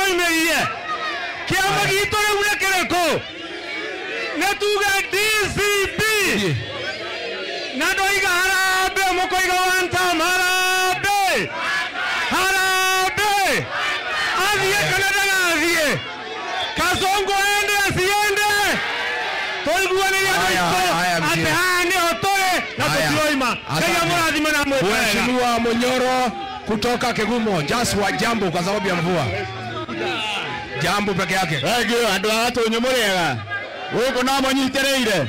koimerie kiama gitu le ule kereko netuga DCP nadoiga harabe mokoiga wanta harabe adie kanada adie kasongo ende asiende toiguane ya ate hane otore na toima kaya mradhi mana mwe Mheshimiwa Munyoro kutoka Kegumo just wa jambo kwa sababu ya mvua jambo peke yake ego andu ato nyumurega uko na monyitereire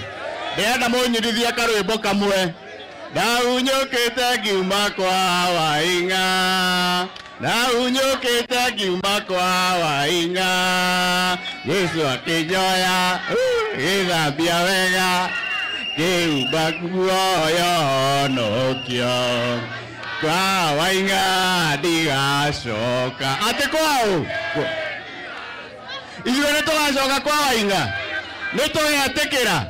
ndenda munyirithia karwimbo kamwe Naunyokete giuma kwa wainga Naunyokete giuma kwa wainga Yesu akijoya Githambia wega Giuma kuoyo nokio Kwa wainga ndigacoka Ate kwao Ithuĩ nĩtũgacoka kwa wainga Nĩtũgeetĩkĩra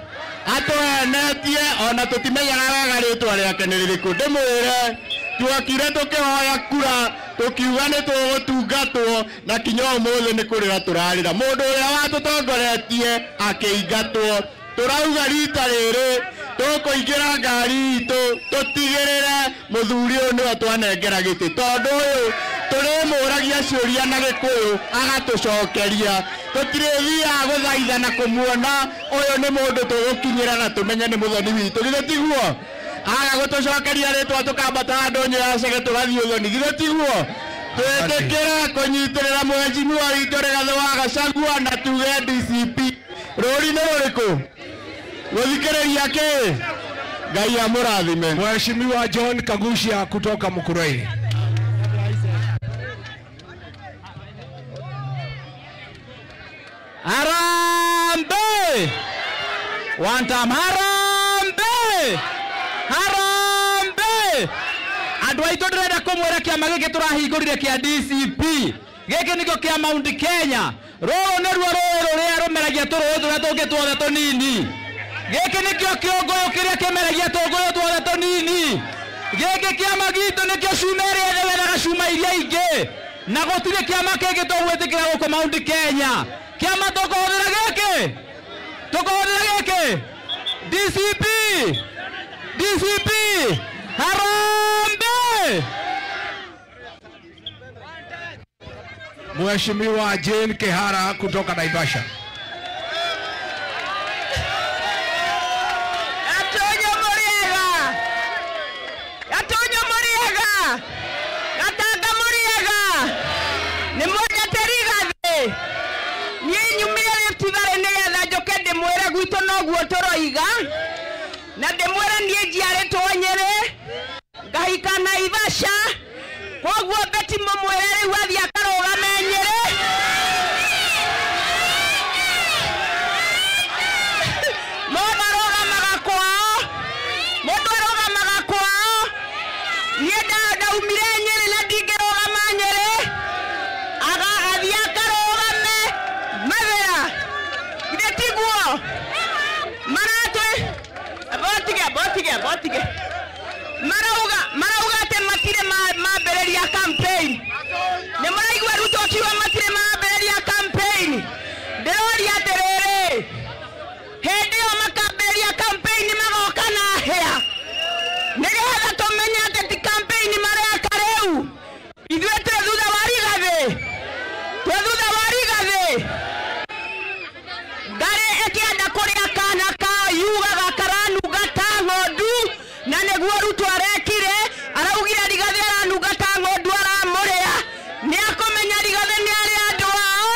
Atuenetie ona tutimenyaga wega rĩtwa rĩake nĩ rĩrĩkũ ndĩmwĩre tuokire tũkĩhoya kura tukiuga nĩtũgũtungatwo na kinya ũmũthĩ nĩ kũrĩra tũrarĩra mũndũ ũrĩa watũtongoretie akĩingatwo tũrauga rita rĩrĩ tũkũingĩra ngari itũ tũtigĩrĩre mũthuri ũyũ nĩwe twanengera gĩtĩ tondũ ũyũ tũrĩmũragia ciũria na Gĩkũyũ agatũcokeria tũtirĩthiaga gũthaitha na kũmuona ũyũ nĩ mũndũ tũgũkinyĩra na tũmenye nĩ mũthoni witũ githĩ tiguo aga gũtũcokeria rĩtwa tũkambata ndũnyũ ya Cege tũgathiĩ ũthoni githĩ tiguo twĩtĩkĩre kũnyitĩrĩra Mheshimiwa witũ Rigathĩ wa Gachagua na tuge DCP rũri nĩ rũrĩkũ gũthikĩrĩria kĩ Ngai amũrathime Mheshimiwa John Kagushia kutoka Mukurweini Harambe! One time, harambe! Harambe! Andũ aitũ ndĩrenda kũmwĩra kĩama gĩkĩ tũrahingũrire kĩa DCP gĩkĩ nĩkĩo kĩa Mount Kenya rũrũ nĩruo rũĩ rũrĩa rũmeragia tũrũĩ tũrĩa tũngĩ tuothe tũnini gĩkĩ nĩkĩo kĩũngũyũ kĩrĩa kĩmeragia tũngũyũ tuothe tũnini gĩkĩ kĩama gitũ nĩkĩo cuma ĩrĩa ĩthegethaga cuma iria ingĩ na gũtirĩ kĩama kĩngĩ tũgwĩtĩkĩra gũkũ Mount Kenya Kiama tũkũhũthĩra gĩkĩ DCP harambe Mheshimiwa Jane Kihara kutoka Naivasha na ndemwera nie njiarĩtwo Nyĩrĩ ngahika Naivasha koguo Betty mũmwĩre rĩu athiĩ akarũgame Nyĩrĩ mũndũ arũgamaga kwao niĩ ndaumire Nyĩrĩ na ndingĩrũgama Nyĩrĩ agathiĩ akarũgame Mathĩra githĩ tiguo Botige. Marauga ate matire mabereria campaign. Ne maraigua Ruto akiwa matire mabereria campaign. Nderoria aterere. Hende o makabereria campaign magoka na hea. Negetha tumenye ate ti campaign mareka rĩu. Ithuĩ tũrĩ thutha wa Rigathĩ. Ngari ĩkĩenda kũrĩa kana ka yugaga karanunga ta ng'ondu na nĩguo Ruto arekire araugire Rigathĩ aranunga ta ng'ondu aramũrĩa nĩ akũmenya Rigathĩ nĩ arĩ andũ ao.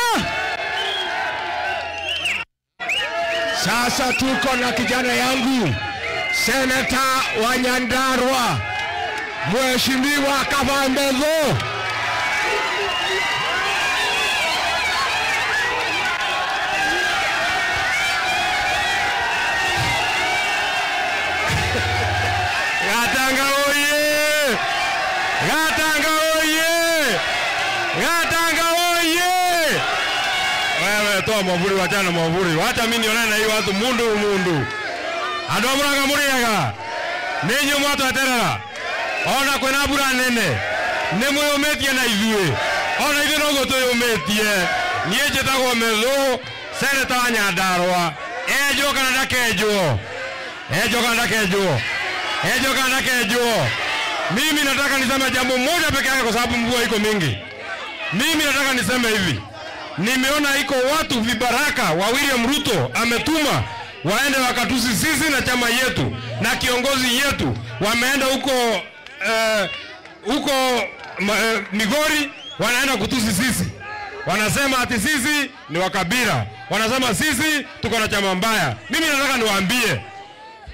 Sasa tuko na kijana yangu Seneta wa Nyandarua Mheshimiwa Kavambezo Gatanga oye! Wewe toa mwavuli wachana mwavuli. Wacha mimi nione na hiyo watu mundu. Andũ amũranga mũrĩaga. Nĩ inyuĩ mwatweterera. Ona kwĩna mbura nene. Nĩ mwĩyũmĩtie na ithuĩ. ona ithe no gutuyumitie nie njitagwo Methu seneta wa Nyandarua enjo kana ndakenjwo mimi nataka niseme jambo moja peke yake kwa sababu mvua iko mingi. Mimi nataka niseme hivi, nimeona iko watu vibaraka wa William Ruto ametuma waende wakatusi sisi na chama yetu na kiongozi yetu, wameenda huko Migori, wanaenda kutusi sisi. Wanasema ati sisi ni wakabila, wanasema sisi tuko na chama mbaya. Mimi nataka niwaambie,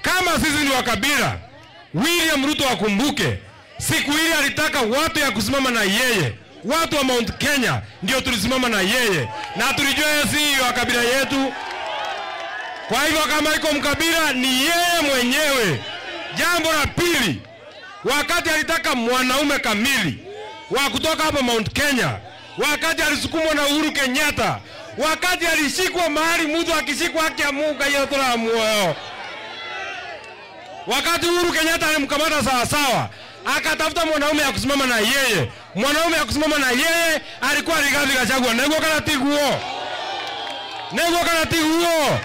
kama sisi ni wakabila, William Ruto akumbuke siku ile alitaka watu ya kusimama na yeye. Watu wa Mount Kenya ndio tulisimama na yeye na tulijua si wa kabila yetu. Kwa hivyo kama iko mkabila ni yeye mwenyewe. Jambo la pili, wakati alitaka mwanaume kamili wa kutoka hapa Mount Kenya, wakati alisukumwa na Uhuru Kenyatta, wakati alishikwa mahali mtu akishikwa haki ya Mungu yatola moyo, wakati Uhuru Kenyatta alimkamata sawa sawa, akatafuta mwanaume ya kusimama na yeye. Mwanaume ya kusimama na yeye alikuwa Rigathi Gachagua. Nego kana tiguo.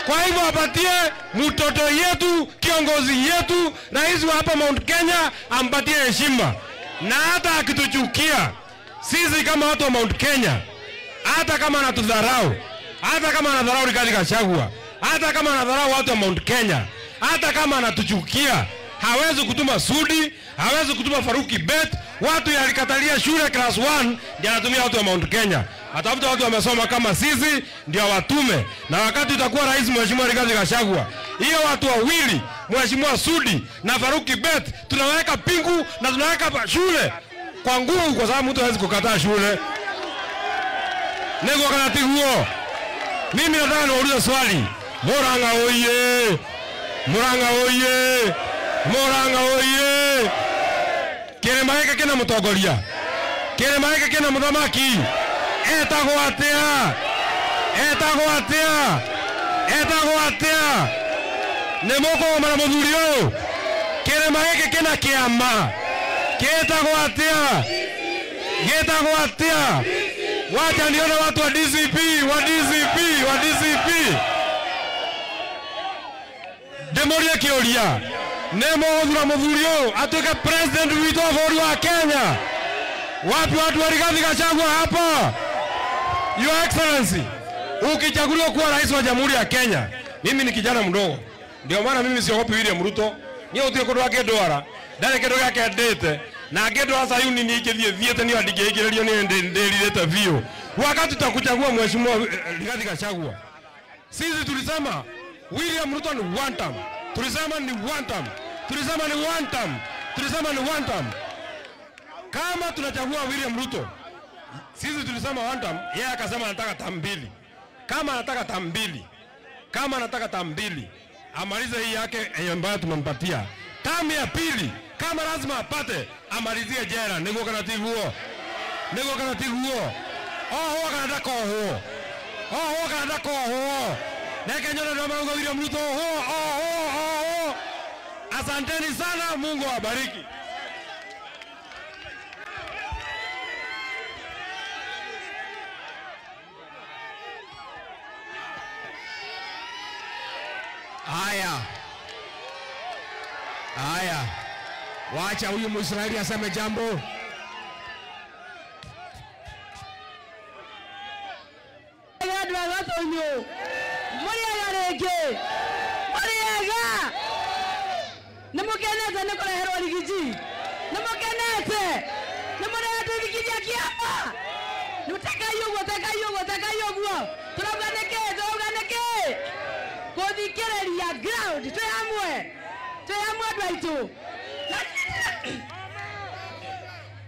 Kwa hivyo apatie mtoto yetu, kiongozi yetu, rais wa hapa Mount Kenya ampatie heshima. Na hata akituchukia sisi kama watu wa Mount Kenya, hata kama anatudharau, hata kama anadharau Rigathi Gachagua, hata kama anadharau watu wa Mount Kenya, hata kama anatuchukia, hawezi kutuma Sudi, hawezi kutuma Faruki Bet. Watu yalikatalia shule class 1 ndio anatumia watu wa Mount Kenya. Atafuta watu wamesoma kama sisi ndio watume. Na wakati utakuwa rais Mheshimiwa Rigathi Gachagua, hiyo watu wawili, Mheshimiwa Sudi na Faruki Bet, tunaweka pingu na tunaweka shule kwa nguvu, kwa sababu mtu hawezi kukataa shule. Nego kana tiguo. Mimi nataka niulize swali. Murang'a oye. Kirema hiki kina mutongoria, kirema hiki kina muthamaki, etagwo atia ni mukoma na muthuri uyu. Kirema hiki kina kiama, getagwo atia. Wacha nione watu wa DCP. Demoria kioria nemo thura muthuri uyu atuike president witu wa bũrũri wa Kenya. Wapi watu wa Rigathi Gachagua hapa? Your Excellency, ukichaguliwa kuwa rais wa Jamhuri ya Kenya, mimi ni kijana mdogo, ndio maana mimi siogopi William Ruto. Ni utire kundu akendwara ndare kindu gake ndete na ngendwara Sayuni ni ikithiete ni andigeigiririo ni ndirite vio. Wakati tutakuchagua Mheshimiwa Rigathi Gachagua, sisi tulisema William Ruto ni one term. Tulisema ni one term. Kama tunachagua William Ruto, sisi tulisema one term, yeye akasema anataka term mbili. Kama anataka term mbili, amalize hii yake ambayo tumempatia. Term ya pili, kama lazima apate, amalizie jela. Nego kana tiguo. Oho kana koho. Neke nyona ndo mango William Ruto. Asanteni sana, Mungu awabariki. Haya. Wacha huyu Mwisraeli aseme jambo. Nemukenete nikureherwo rigiji. Nemukenete. Nemuretikiria kiama. Nuteka yugo. Turaganeke. Kuthikiriria ground. Tuyamwe ndwaitu.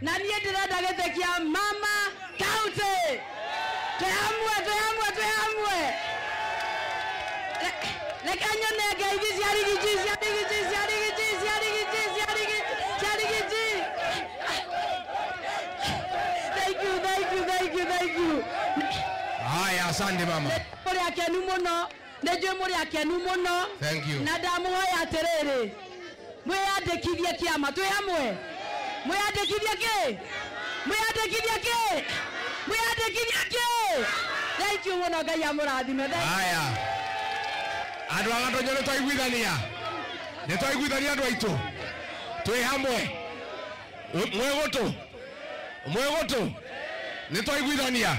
Na niĩ ndirenda gĩtekia mama county. Tuyamwe. Reke nyone ngeithi cia rigiji. Thank you. Haya, asante mama. Muri akenu muno. Thank you. Na ndamuhoya atiriri. Mwiyandikithie kiama. Tuyamwe. Mwiyandikithie ki? Muyandĩkithia kĩ? Muyandĩkithia kĩ? Thank you mũno, Ngai amũrathime. Haya. Andũ a Gatonyo nĩ twaiguithania. Nĩ twaiguithania andũ aitũ. Twĩ hamwe. Mwĩgũtũ. Nĩ twaiguithania.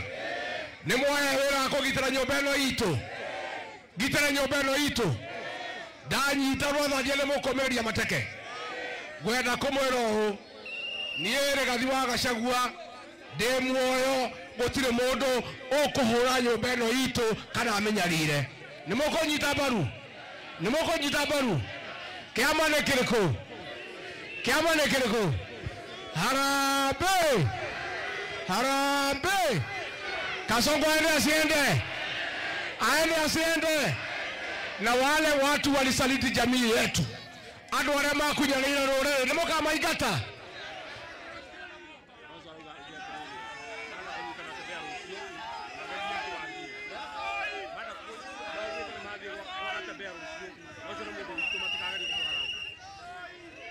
Nĩ mwoya wĩra wa kũgitĩra nyũmba ĩno itũ. Gitĩra nyũmba ĩno itũ. Ndanyita rwatharia nĩ mũkomeria mateke. Ngwenda kũmwĩra ũũ. Niĩ Rigathi wa Gachagua ndĩ muoyo, gũtirĩ mũndũ ũkũhũra nyũmba ĩno itũ kana amenyarire. Nĩ mũkũnyita mbaru. Kĩama nĩ kĩrĩkũ? Harambee. Kasongo aende asiende. Na wale watu walisaliti jamii yetu. Andũ arĩa makunyanĩire rũrĩrĩ nĩ mũkamaingata.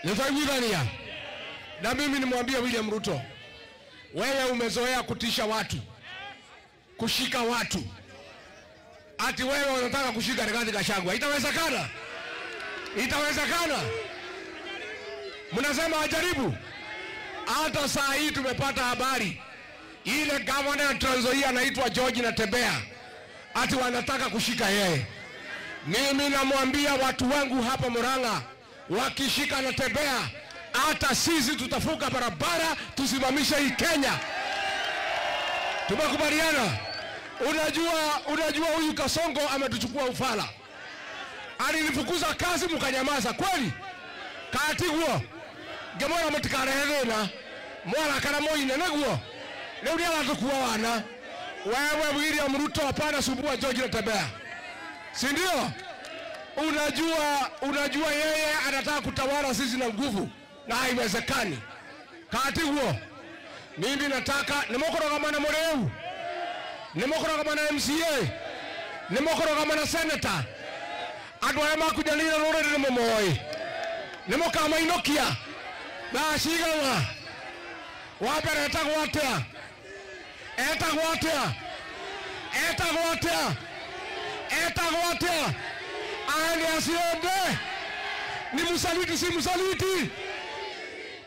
Nitaiguithania. Na mimi nimwambia William Ruto, wewe umezoea kutisha watu, kushika watu. Ati wewe unataka kushika Rigathi Gachagua. Itawezekana? Mnasema ajaribu. Hata saa hii tumepata habari ile governor wa Trans Nzoia anaitwa George Natembeya ati wanataka kushika yeye. Mimi namwambia watu wangu hapa Murang'a, wakishika Natembeya hata sisi tutafuka barabara tusimamisha hii Kenya. Tumekubaliana. Unajua huyu Kasongo ametuchukua ufala. Alinifukuza kazi mkanyamaza kweli? Katiguo. Gemora mutikareherena. Mwana kana moine neguo. Leo ndio atakuwa wana. Wewe William Ruto hapana sumbua George Natembeya. Si ndio? Unajua yeye anataka kutawala sisi na nguvu na haiwezekani. Katiguo. Mimi nataka nimokorogamana mureu. Nimokorogamana MCA. Nimokorogamana senator. Andũ arĩa makunyanĩire rũrĩrĩ nĩ mũmoĩ. Nĩmũkamainokia. Na cigana. Wa mbere etagwo atĩa? Aende asiende. Ni msaliti si msaliti.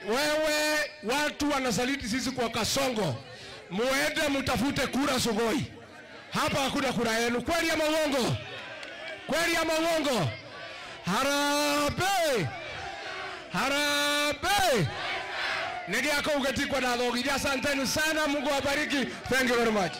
Wewe watu wanasaliti sisi kwa Kasongo. Muende mutafute kura Sugoi. Hapa hakuna kura yenu. Kweli ama uongo? Harambee. Ndio yako ugetikwa na dhogi. Asanteni sana, Mungu awabariki. Thank you very much.